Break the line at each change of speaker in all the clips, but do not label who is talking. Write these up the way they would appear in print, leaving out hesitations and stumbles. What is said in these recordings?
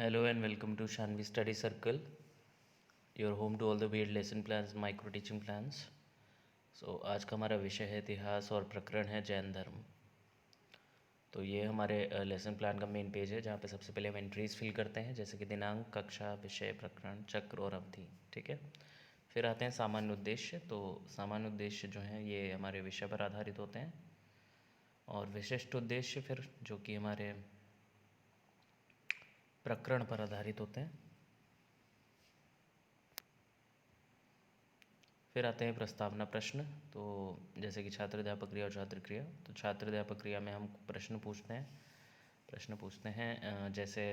Hello and welcome to Shanvi Study Circle, your home to all the weird lesson plans, micro teaching plans. आज का हमारा विषय है इतिहास और प्रकरण है जैन धर्म। तो ये हमारे लेसन प्लान का मेन पेज है, जहाँ पे सबसे पहले हम एंट्रीज फिल करते हैं, जैसे कि दिनांक, कक्षा, विषय, प्रकरण, चक्र और अवधि। ठीक है। फिर आते हैं सामान्य उद्देश्य। तो सामान्य उद्देश्य जो हैं ये हमारे विषय पर आधारित होते हैं, और विशिष्ट उद्देश्य फिर जो कि हमारे प्रकरण पर आधारित होते हैं। फिर आते हैं प्रस्तावना प्रश्न। तो जैसे कि छात्र अध्यापक क्रिया और छात्र क्रिया। तो छात्र अध्यापक क्रिया में हम प्रश्न पूछते हैं जैसे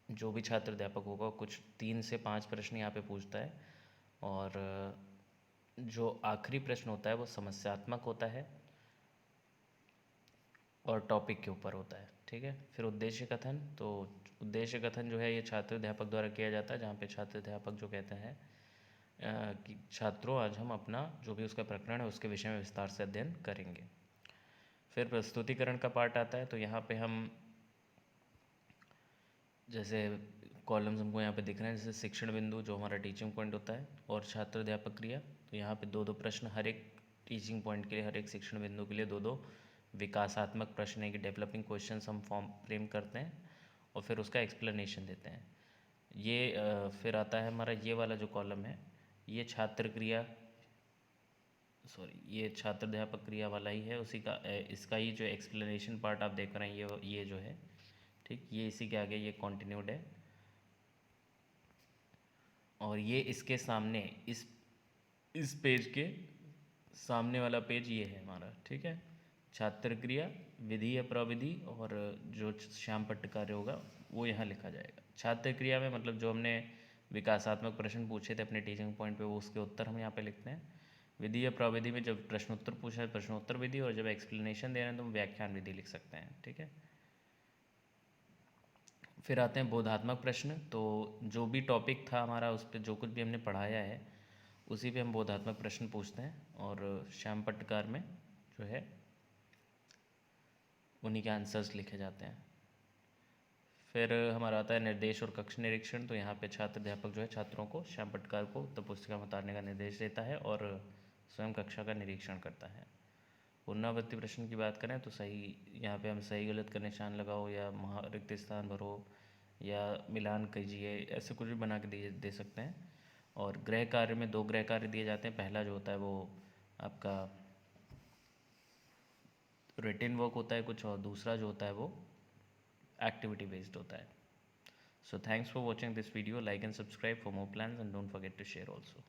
जो भी छात्र अध्यापक होगा कुछ 3 से 5 प्रश्न यहाँ पे पूछता है, और जो आखिरी प्रश्न होता है वो समस्यात्मक होता है और टॉपिक के ऊपर होता है। ठीक है। फिर उद्देश्य कथन। तो उद्देश्य कथन जो है ये छात्र अध्यापक द्वारा किया जाता है, जहाँ पे छात्र अध्यापक जो कहते हैं कि छात्रों आज हम अपना जो भी उसका प्रकरण है उसके विषय में विस्तार से अध्ययन करेंगे। फिर प्रस्तुतिकरण का पार्ट आता है। तो यहाँ पे हम जैसे कॉलम्स हमको यहाँ पे दिख रहे हैं, जैसे शिक्षण बिंदु जो हमारा टीचिंग पॉइंट होता है, और छात्र अध्यापक क्रिया। तो यहाँ पे 2-2 प्रश्न हर एक टीचिंग पॉइंट के लिए, हर एक शिक्षण बिंदु के लिए 2-2 विकासात्मक प्रश्न है कि डेवलपिंग क्वेश्चन हम फॉर्म फ्रेम करते हैं और फिर उसका एक्सप्लेनेशन देते हैं। ये फिर आता है हमारा ये वाला जो कॉलम है, ये छात्र क्रिया, ये छात्र अध्यापक क्रिया वाला ही है, उसी का इसका ही जो एक्सप्लेनेशन पार्ट आप देख रहे हैं ये जो है, ठीक, ये इसी के आगे ये कंटिन्यूड है। और ये इसके सामने इस पेज के सामने वाला पेज ये है हमारा। ठीक है। छात्र क्रिया, विधि या प्रविधि, और जो श्याम पट्ट कार्य होगा वो यहाँ लिखा जाएगा। छात्र क्रिया में मतलब जो हमने विकासात्मक प्रश्न पूछे थे अपने टीचिंग पॉइंट पे, वो उसके उत्तर हम यहाँ पे लिखते हैं। विधि या प्रविधि में जब प्रश्नोत्तर पूछा है प्रश्नोत्तर विधि, और जब एक्सप्लेनेशन दे रहे हैं तो हम व्याख्यान विधि लिख सकते हैं। ठीक है। फिर आते हैं बोधात्मक प्रश्न। तो जो भी टॉपिक था हमारा, उस पर जो कुछ भी हमने पढ़ाया है उसी पे हम बोधात्मक प्रश्न पूछते हैं, और श्याम पट्टकार में जो है उन्हीं के आंसर्स लिखे जाते हैं। फिर हमारा आता है निर्देश और कक्ष निरीक्षण। तो यहाँ पे छात्र अध्यापक जो है छात्रों को, श्याम पट्टकार को उत्तर पुस्तिका में उतारने का निर्देश देता है और स्वयं कक्षा का निरीक्षण करता है। पुनरावृत्ति प्रश्न की बात करें तो सही, यहाँ पे हम सही गलत का निशान लगाओ, या रिक्त स्थान भरो, या मिलान कीजिए, ऐसे कुछ भी बना के दे सकते हैं। और गृह कार्य में 2 गृह कार्य दिए जाते हैं। पहला जो होता है वो आपका रिटिन वर्क होता है कुछ, और दूसरा जो होता है वो एक्टिविटी बेस्ड होता है। So thanks for watching this video. Like and subscribe for more plans, and don't forget to share also.